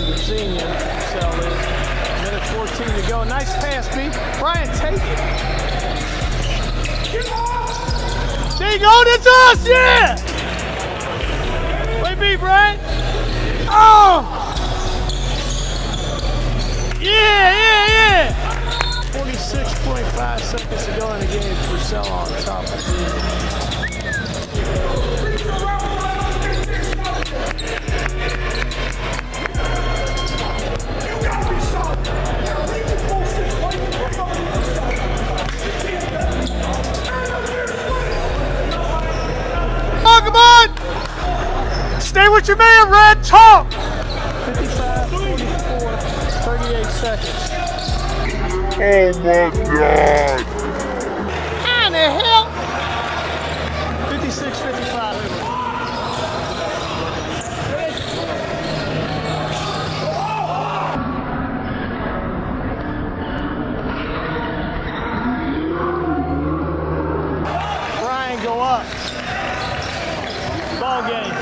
the senior. Purcell is. Minute 14 to go. Nice pass, B. Bryan, take it. There you go, that's us, yeah! Wait, B, Bryan. Oh! Yeah! 46.5 seconds to go in the game. Purcell on top of the come on! Stay with your man, Red. Talk! 55, 44, 38 seconds. Oh my God! How in the hell? 56, 55. Bryan, go up. Ball game.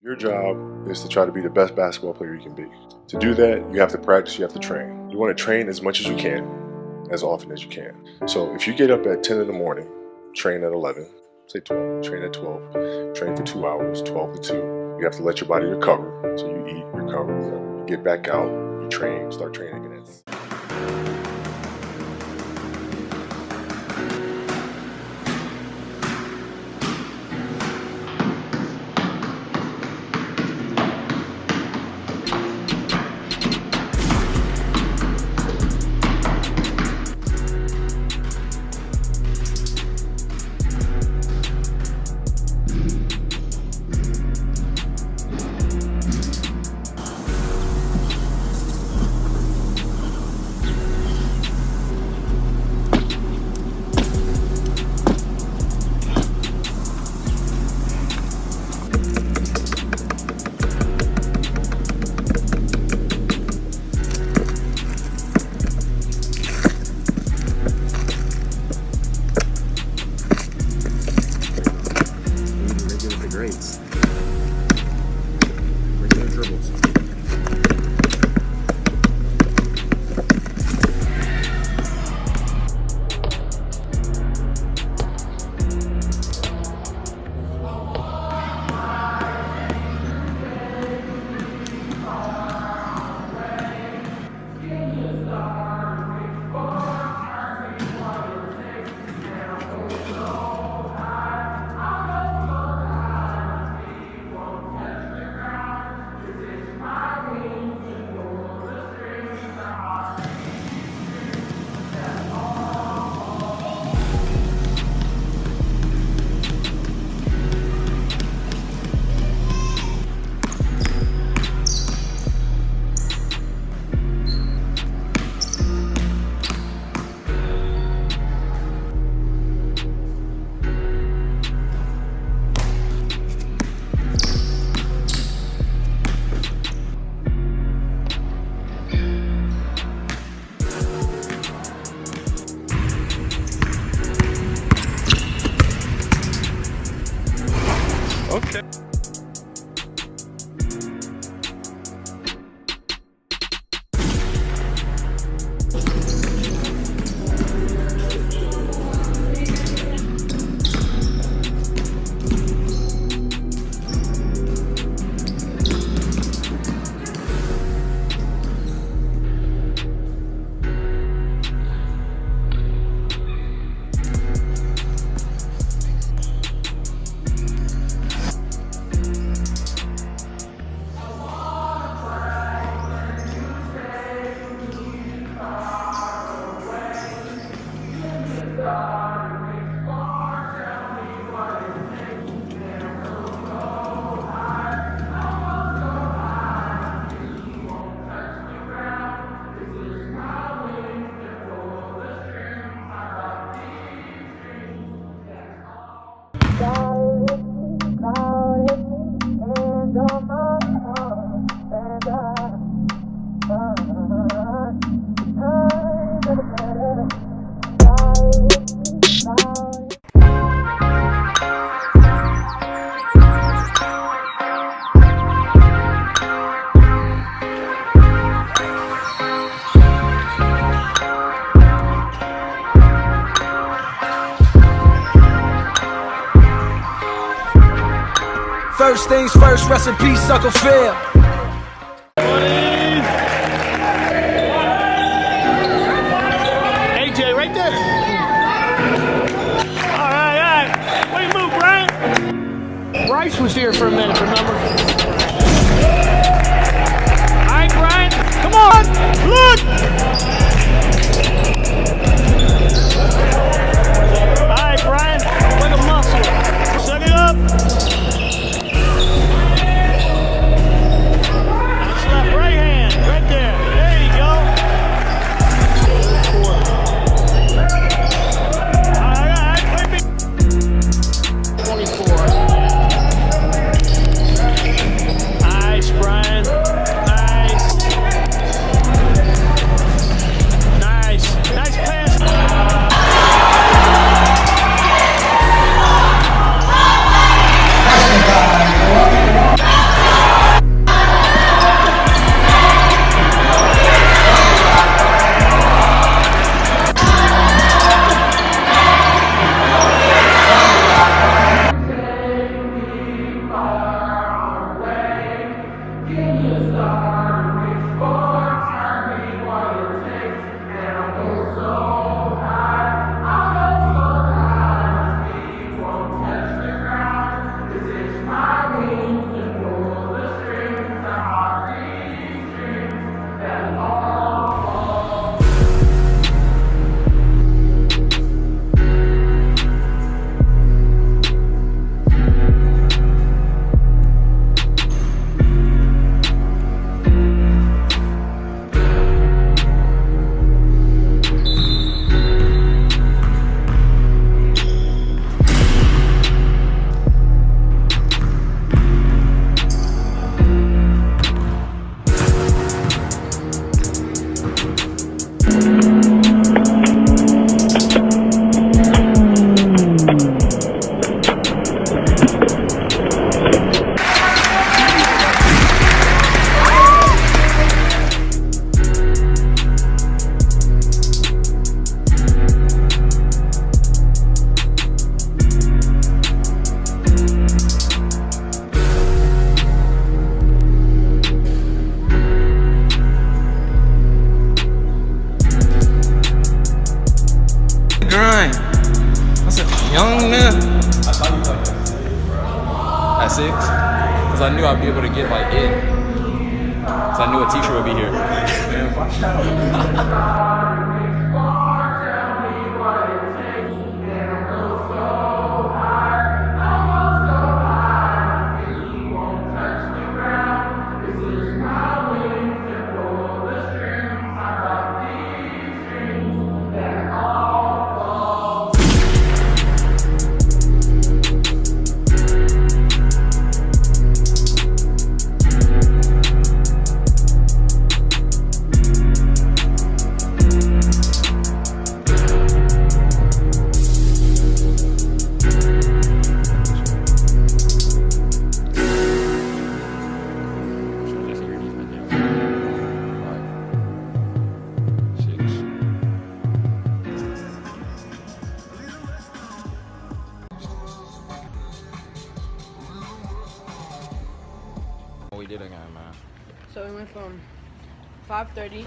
Your job is to try to be the best basketball player you can be. To do that, you have to practice, you have to train. You want to train as much as you can, as often as you can. So if you get up at 10 in the morning, train at 11, say 12, train at 12, train for 2 hours, 12 to 2. You have to let your body recover. So you eat, recover, whatever. You get back out, you train, start training again. First things first, rest in peace, Uncle Phil. AJ, right there. All right. Way to move, Bryan. Bryce was here for a minute, remember? All right, Bryan, come on, look. All right, Bryan, like a muscle. Suck it up. Right hand, right there. There you go. All right, 24. Nice, Bryan. Nice. Nice pass. Grind. That's a young man. At 6? Because I knew I'd be able to get like in. Because I knew a teacher would be here. We did again, man. So we went from 5:30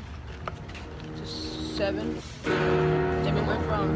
to 7. Then we went from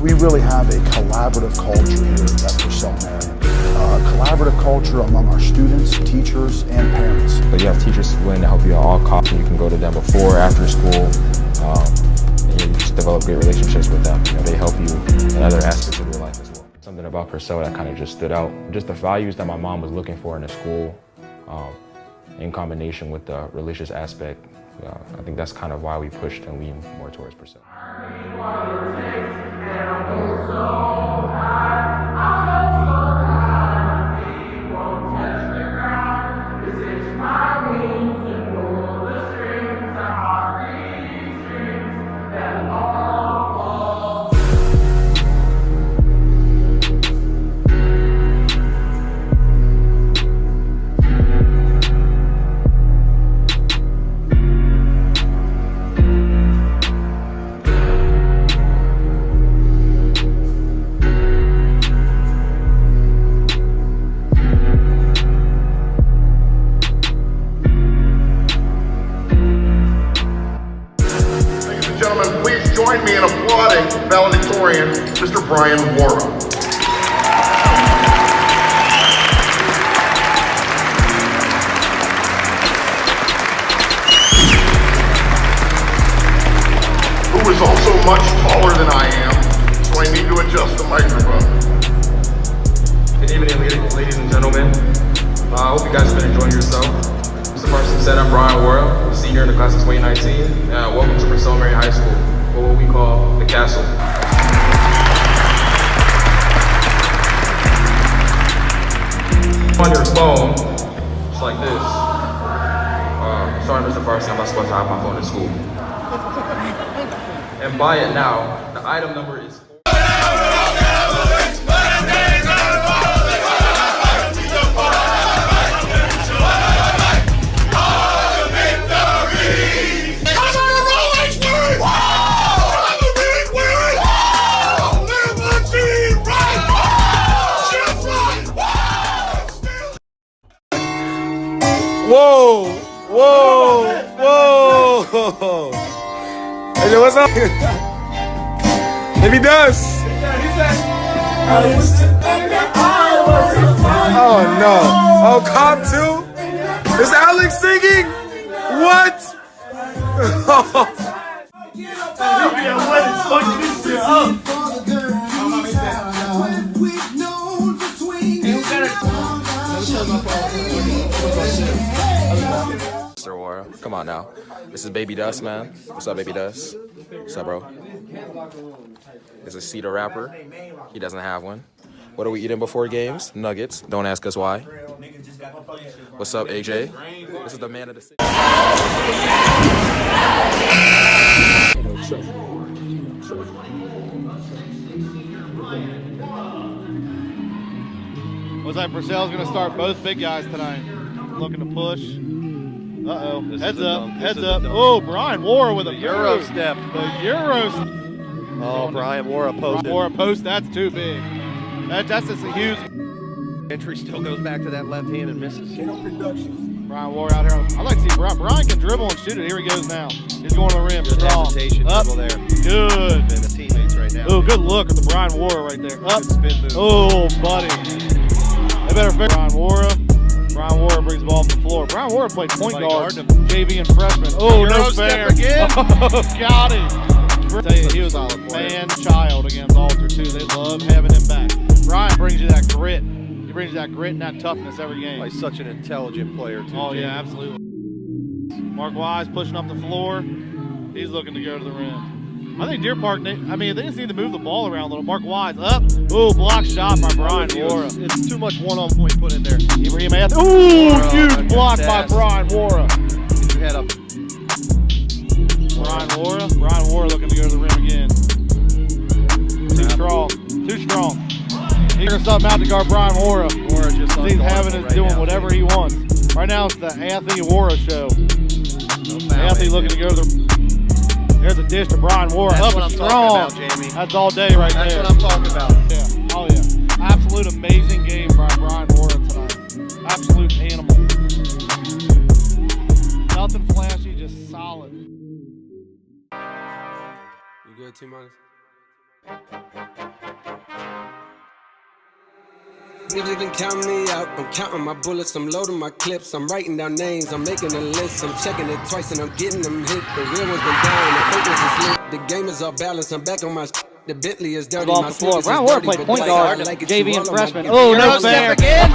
We really have a collaborative culture here at Purcell Marian. Collaborative culture among our students, teachers, and parents. So you have teachers willing to help you at all costs. You can go to them before, after school, and you just develop great relationships with them. You know, they help you in other aspects of your life as well. Something about Purcell that kind of just stood out. Just the values that my mom was looking for in a school, in combination with the religious aspect. I think that's kind of why we pushed and leaned more towards Purcell. Gentlemen, please join me in applauding valedictorian Mr. Bryan Warah. Who is also much taller than I am, so I need to adjust the microphone. Good evening, ladies and gentlemen. I hope you guys have been enjoying yourself. Mr. Parsons said, I'm Bryan Warah, senior in the class of 2019. Welcome to Purcell Marian High School, or what we call the Castle. On your phone, just like this. Sorry, Mr. Parsons, I'm not supposed to have my phone in school. And buy it now. The item number is Oh. Hey, what's up? Maybe he does. Oh no. Oh, Cobb too? Is Alex singing? What? Mr. Warah, come on now. This is Baby Dust, man. What's up, Baby Dust? What's up, bro? This is Cedar Rapper. He doesn't have one. What are we eating before games? Nuggets. Don't ask us why. What's up, AJ? This is the man of the city. Looks like Purcell's going to start both big guys tonight. Looking to push. Uh-oh. Heads up. Heads up. Oh, Bryan Warah with a Euro step. The Euro step. Oh, Bryan Warah post. Warah post. That's too big. That's just a huge. Entry still goes back to that left hand and misses. Bryan Warah out here. I'd like to see Bryan. Bryan can dribble and shoot it. Here he goes now. He's going to the rim. Good Strong. hesitation Up. dribble there. Good. And the teammates right now. Oh, good look at the Bryan Warah right there. Up. Good spin move. Oh, buddy. They better fix Bryan Warah. Bryan Warah brings the ball to the floor. Bryan Warah played point guard, JV and freshman. Oh, no fair. Again. Oh, got him. I tell you, he was a man-child against Alter, too. They love having him back. Bryan brings you that grit. He brings you that grit and that toughness every game. He's such an intelligent player, too. Oh, yeah, absolutely. Mark Wise pushing up the floor. He's looking to go to the rim. I think Deer Park, they just need to move the ball around a little. Mark Wise up. Ooh, block shot by Bryan Warah. It's too much one-on-point put in there. Ibrahim Ath. Ooh, huge block by Bryan Warah. Get your head up. Bryan Warah. Bryan Warah looking to go to the rim again. Too strong. Too strong. He's going to something out to guard Bryan Warah. Warah just He's having his right doing now, whatever he wants. Right now it's the Anthony Warah show. Anthony looking to go to the. There's a dish to Bryan Warah. That's Up what and I'm strong. talking about, Jamie. That's all day right That's there. what I'm talking about. Yeah. Oh yeah. Absolute amazing game by Bryan Warah tonight. Absolute animal. Nothing flashy, just solid. You good, T-minus? Niggas been counting me out. I'm counting my bullets, I'm loading my clips, I'm writing down names, I'm making a list, I'm checking it twice and I'm getting them hit. The real ones been down, the fake ones is lit. The game is all balanced, I'm back on my The Bentley is dirty, off my the floor. sneakers is Bryan Warah dirty, played but point like guard, I like it, JV you and all on freshman. my- Oh, no Euro fair. step again.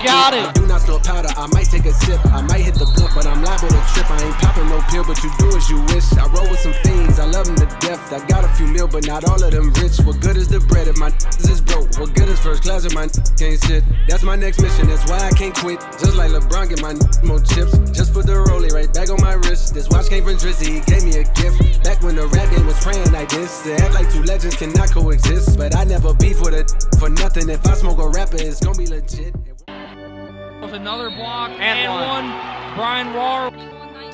Got it. I do not snort powder, I might take a sip, I might hit the blunt, but I'm liable to trip. I ain't popping no pill, but you do as you wish. I roll with some fiends, I love them to death. I got a few mil, but not all of them rich. What good is the bread if my is broke? What good is first class if my can't sit? That's my next mission, that's why I can't quit. Just like LeBron, get my more chips. Just put the rollie right back on my wrist. This watch came from Drizzy, he gave me a gift. Back when the rap game was praying like this. To act like two legends cannot coexist. But I never beef with it for nothing. If I smoke a rapper, it's gonna be legit. Another block and one. Bryan Warah.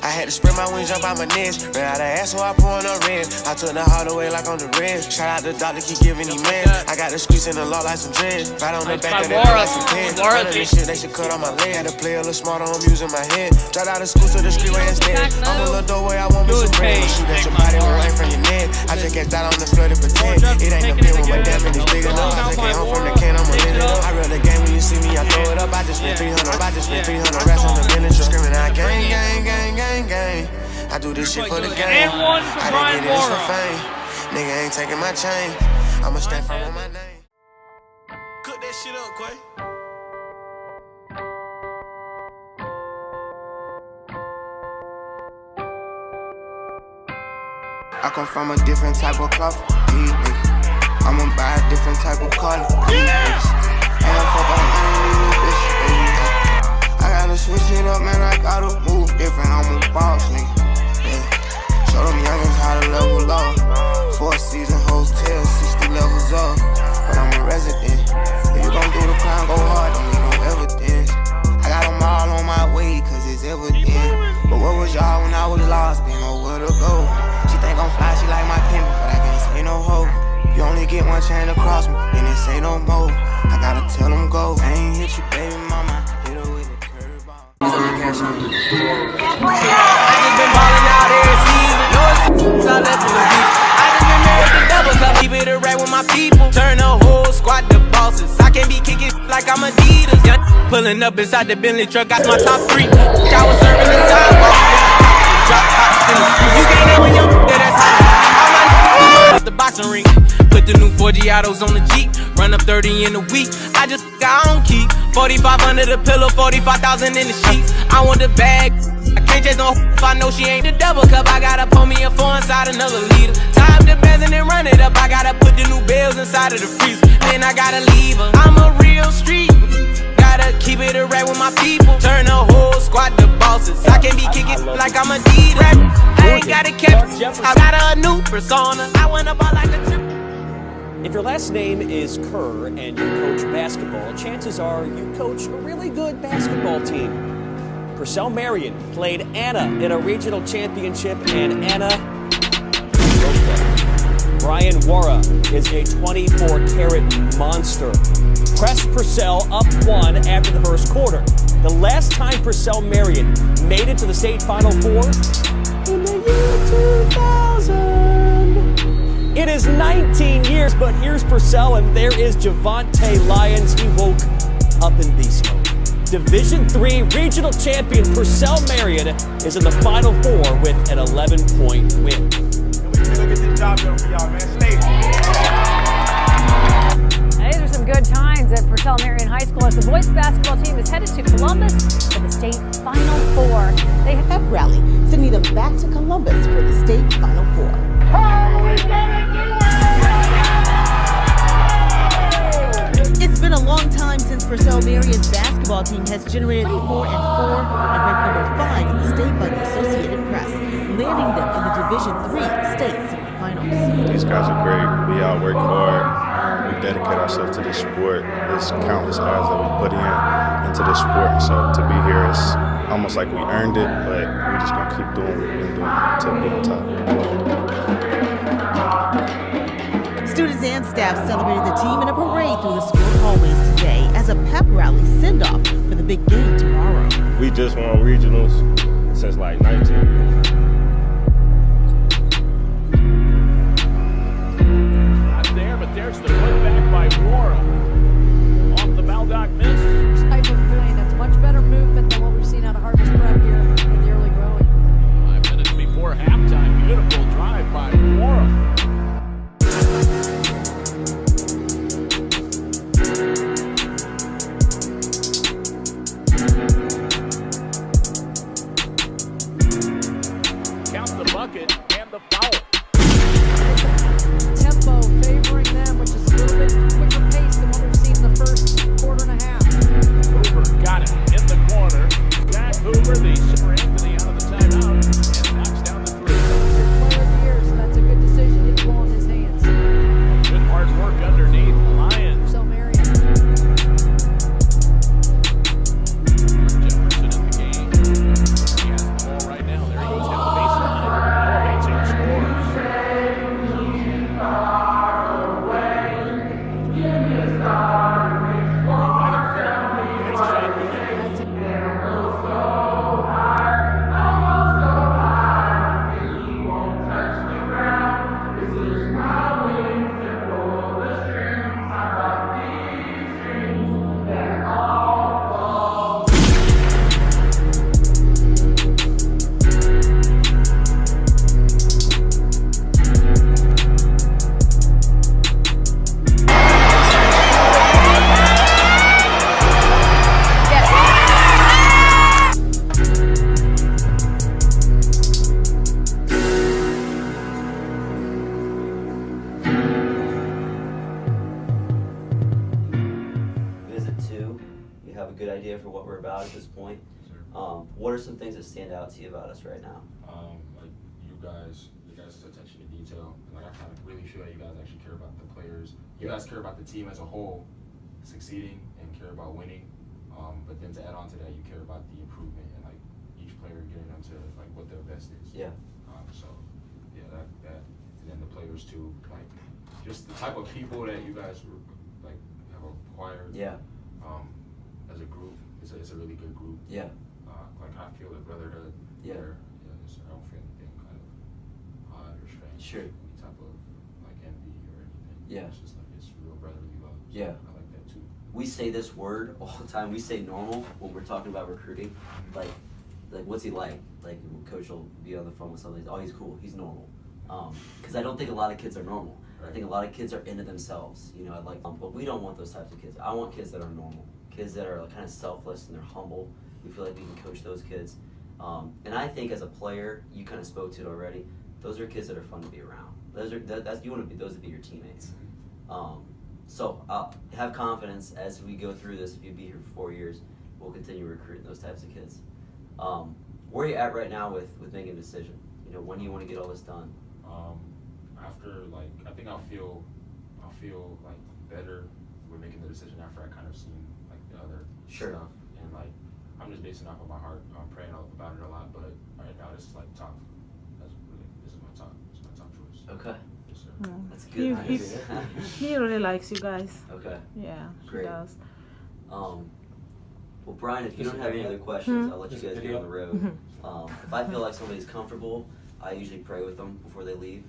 I had to spread my wings, jump out my knees. Ran out of ass, so I pouring a red. I took the hard away like on the red. Shout out the doctor, keep giving me man. I got the streets in the law like some dread. Right on the back of that like some pen. None of this shit, they should cut on my leg. Had to play a little smarter, I'm using my head. Dropped out of school to the street where it's dead. I'm a little doorway, I want me some bread. Shoot at your body, right from your neck. I just get that on the floor to pretend. It ain't no pin when my damn is big enough. I just came home from the can, I'ma lit it up. I reel the game when you see me, I throw it up. I just spent 300, racks on the miniature. Screaming out gang, gang, gang, gang, gang. I do this shit for the game. And one for I didn't Bryan get this for Warah. fame. Nigga ain't taking my chain. I'ma stand firm on my name. Cook that shit up, Quay. I come from a different type of cloth. I'ma buy a different type of color. Ain't no fuck on any bitch. I gotta switch it up, man. I gotta move different. I'm a boss, nigga. Show them youngins how to level up. 4-season hotel, 60 levels up. But I'm a resident. If you gon' do the crime, go hard, don't need no evidence. I got them all on my way, cause it's evident. But what was y'all when I was lost? Didn't know where to go. She think I'm fly, she like my pimp, but I can't say no hoe. You only get one chance to cross me, then it say no more. I gotta tell them go. I ain't hit you, baby mama. Hit her with the curveball. I just been ballin' out every season. my people. Turn the whole squad to bosses. I can't be kicking like I'm Adidas. Young pulling up inside the Bentley truck, got my top 3. I was serving the sidewalk. Drop top in the street. You can't never young, that's hot. All my the boxing ring. Put the new 4 Giottos on the Jeep. Run up 30 in a week. I just got on key. 45 under the pillow, 45,000 in the sheets. I want the bag. I can't chase no if I know she ain't the double cup. I gotta pull me a 4 inside another liter. Time the bands and then run it up. I gotta put the new bills inside of the freezer. Then I gotta leave her. I'm a real street. Gotta keep it a rap with my people. Turn the whole squad to bosses. I can't be kicking like I'm Adidas. I ain't gotta catch. I got a new persona. I went up all like a trip. If your last name is Kerr and you coach basketball, chances are you coach a really good basketball team. Purcell Marian played Anna in a regional championship, and Anna broke them. Bryan Warah is a 24-karat monster. Pressed Purcell up 1 after the first quarter. The last time Purcell Marian made it to the state Final Four in the year 2000. It is 19 years, but here's Purcell, and there is Javonte Lyons. He woke up in beast mode. Division III regional champion Purcell Marian is in the Final Four with an 11-point win. We can go get this job done for y'all, man. Stay. These are some good times at Purcell Marian High School as the boys basketball team is headed to Columbus for the state Final Four. They have pep rally, sending them back to Columbus for the state Final Four. It's been a long time since Purcell Marian's basketball team has generated 4-4 and ranked number 5 in the state by the Associated Press, landing them in the Division III state semifinals. These guys are great. We all work hard. We dedicate ourselves to this sport. There's countless hours that we put into this sport. So to be here is almost like we earned it, but we're just gonna keep doing what we've been doing to be on top. Students and staff celebrated the team in a parade through the school hallways today as a pep rally send-off for the big game tomorrow. We just won regionals since like 19 years. Not there, but there's the putback by Warah. Off the Baldock miss. this type of playing. That's much better movement than what we've seen out of Harvest Prep here in the early growing. 5 minutes before halftime. Beautiful drive by Warah. Bucket and the foul. Tempo favoring them, which is a little bit quicker pace than what we've seen in the first quarter and a half. Hoover got it in the corner. Jack Hoover, the super Anthony out of the timeout, and knocks down the 3. Player of the year, so that's a good decision. Hit the ball in his hands. Good hard work underneath. Lions. So Marian. Jefferson in the game. He has the ball right now. There he goes down the baseline. Elevates and scores. Good idea for what we're about at this point. What are some things that stand out to you about us right now? Like you guys' attention to detail. Like I kind of really feel like you guys actually care about the players. You guys care about the team as a whole succeeding and care about winning. But then to add on to that, you care about the improvement and like each player getting them to like what their best is. Yeah. So yeah, that and then the players too, like just the type of people that you guys like have acquired. Yeah. As a group, it's a really good group. Yeah. Like I feel a brotherhood. Yeah. Where, I don't feel anything kind of odd or strange. Sure. Any type of like envy or anything. Yeah. It's just like it's real brotherly love. So Yeah. I like that too. We say this word all the time. We say normal when we're talking about recruiting. Like what's he like? Like, coach will be on the phone with somebody. Oh, he's cool. He's normal. Because I don't think a lot of kids are normal. I think a lot of kids are into themselves. You know, but we don't want those types of kids. I want kids that are normal. Kids that are kind of selfless and they're humble. We feel like we can coach those kids. And I think as a player, you kind of spoke to it already. Those are kids that are fun to be around. You want to be those to be your teammates. So have confidence as we go through this. If you be here for 4 years, we'll continue recruiting those types of kids. Where are you at right now with making a decision? You know, when do you want to get all this done? After I think I'll feel like better with making the decision after I kind of seen like the other stuff, and I'm just basing off of my heart. I'm praying about it a lot, but right now this is like top. This is my top. It's my top choice. Okay. Yes, sir. That's good. He really likes you guys. Okay. Yeah, great. He does. Well, Brian, if you don't have any other questions, I'll let you guys get on the road. If I feel like somebody's comfortable, I usually pray with them before they leave.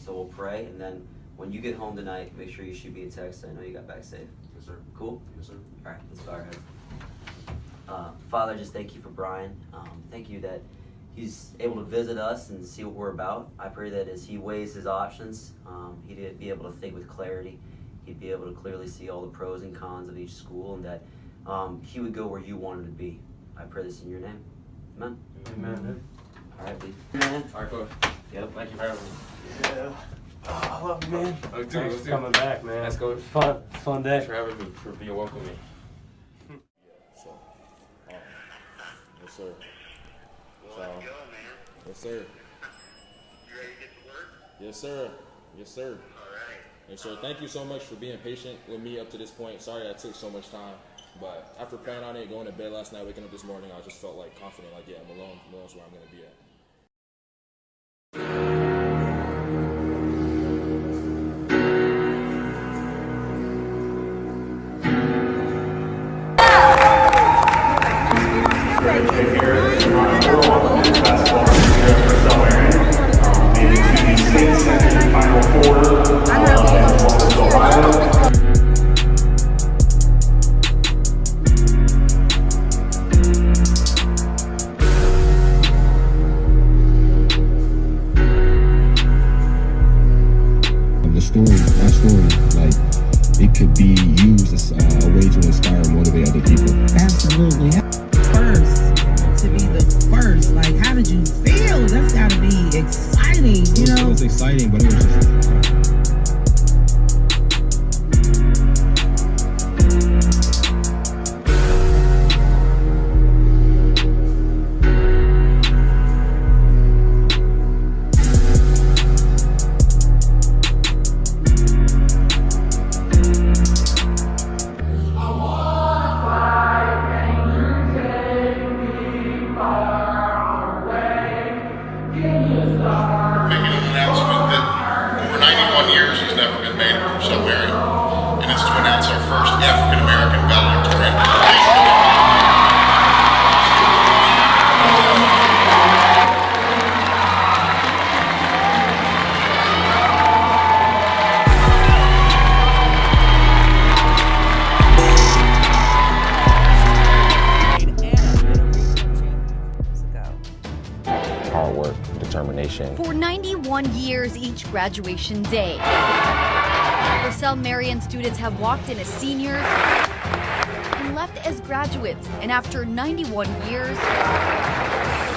So we'll pray, and then when you get home tonight, make sure you shoot me a text. I know you got back safe. Yes, sir. Cool? Yes, sir. All right, let's bow our heads. Father, just thank you for Brian. Thank you that he's able to visit us and see what we're about. I pray that as he weighs his options, he'd be able to think with clarity. He'd be able to clearly see all the pros and cons of each school, and that he would go where you want him to be. I pray this in your name. Amen. Amen. All right, B. Amen. All right, coach. Yep. Thank you for having me. Yeah. Oh, I love you, man. Thanks for coming back, man. Let's go. Fun day. Thanks for having me, for being welcoming. So, yes, sir. Yes, sir. You ready to get to work? Yes, sir. Yes, sir. All right. Yes, sir. Thank you so much for being patient with me up to this point. Sorry I took so much time. But after praying on it, going to bed last night, waking up this morning, I just felt like confident, like, yeah, I'm alone. Malone's where I'm going to be at. Basketball here at Purcell Marian, made it to the state second Final Four at Columbus, Ohio. My story, like, it could be used as a way to inspire and motivate other people. Absolutely. First, to be the first, like, how did you feel? That's gotta be exciting, you know? It was exciting, but it was just hard work, determination. For 91 years each graduation day, Purcell Marian students have walked in as seniors and left as graduates. And after 91 years,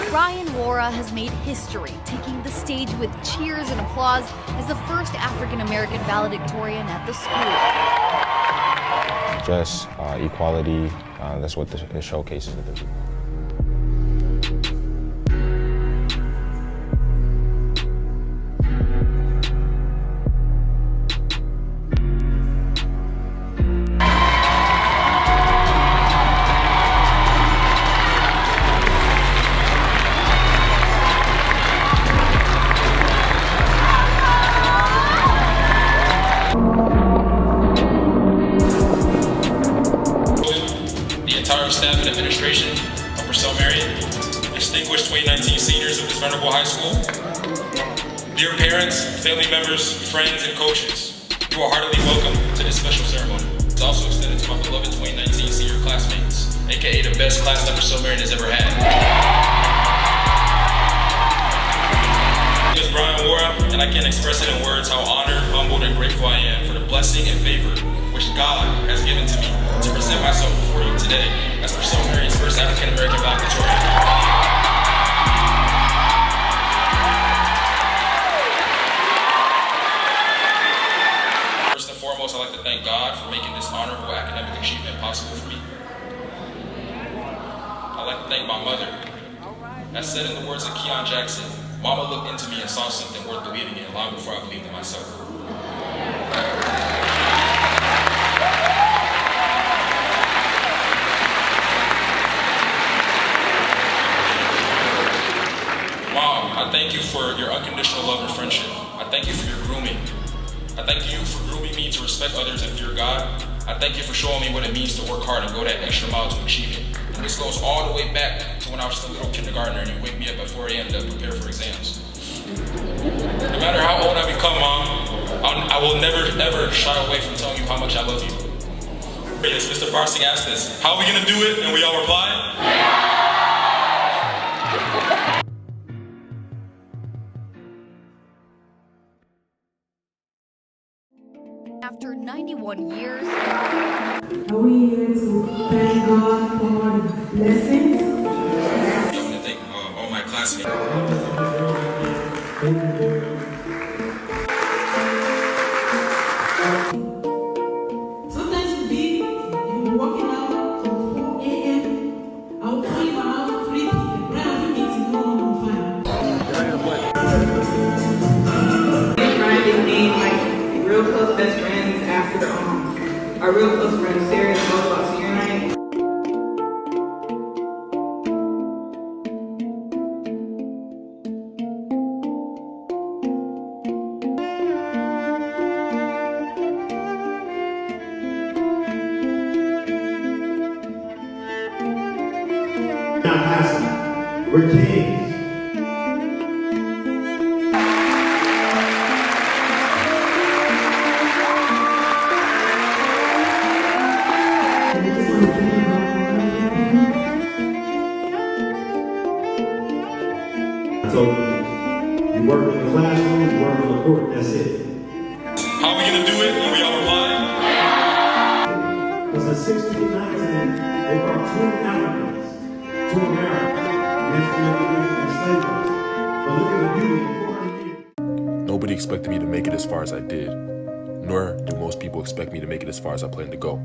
Bryan Warah has made history, taking the stage with cheers and applause as the first African-American valedictorian at the school. Just equality, that's what it showcases to the people. Staff and administration of Purcell Marian, distinguished 2019 seniors of this venerable high school, dear parents, family members, friends, and coaches, You are heartily welcome to this special ceremony. It's also extended to my beloved 2019 senior classmates, aka the best class that Purcell Marian has ever had. My name is Bryan Warah, and I can't express it in words how honored, humbled, and grateful I am for the blessing and favor which God has given to me to present myself before you today as Purcell Marian's first African American valedictorian. I'd like to thank God for making this honorable academic achievement possible for me. I'd like to thank my mother. As said in the words of Keon Jackson, Mama looked into me and saw something worth believing in long before I believed in myself. Mom, I thank you for your unconditional love and friendship. I thank you for your grooming. I thank you for grooming me to respect others and fear God. I thank you for showing me what it means to work hard and go that extra mile to achieve it. And this goes all the way back to when I was just a little kindergartner and you wake me up at 4 a.m. to prepare for exams. No matter how old I become, Mom, I will never, ever shy away from telling you how much I love you. Yes, Mr. Farsing asked this, how are we gonna do it? And we all reply, After 91 years, are we here to thank God for the blessings? I want to thank all my classmates. Sometimes you're walking out from 4 a.m. I'll clean my house 3 p.m. Bryan means you know I'm Bryan became like real close best friends after our real close friends, Sarah and both about senior night. Not passive. We're kings. So you work in the classroom, you work on the court, that's it. How are we gonna do it? And we all reply, because in 1619, they brought 2 Africans to America against enslavers. But look at the beauty in 400 years. Nobody expected me to make it as far as I did, nor do most people expect me to make it as far as I plan to go.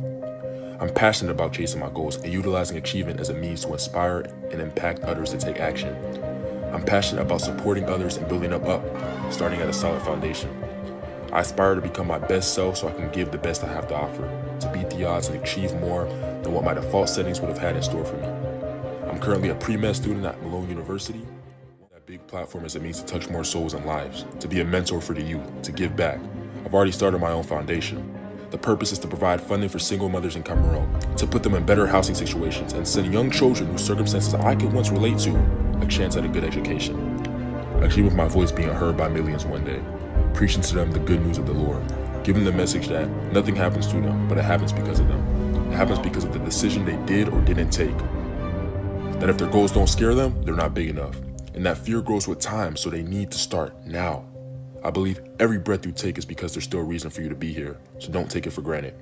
I'm passionate about chasing my goals and utilizing achievement as a means to inspire and impact others to take action. I'm passionate about supporting others and building up, starting at a solid foundation. I aspire to become my best self so I can give the best I have to offer, to beat the odds and achieve more than what my default settings would have had in store for me. I'm currently a pre-med student at Malone University. That big platform is a means to touch more souls and lives, to be a mentor for the youth, to give back. I've already started my own foundation. The purpose is to provide funding for single mothers in Cameroon, to put them in better housing situations and send young children whose circumstances I could once relate to a chance at a good education. I dream of my voice being heard by millions one day, preaching to them the good news of the Lord, giving the message that nothing happens to them, but it happens because of them. It happens because of the decision they did or didn't take. That if their goals don't scare them, they're not big enough. And that fear grows with time, so they need to start now. I believe every breath you take is because there's still a reason for you to be here, so don't take it for granted.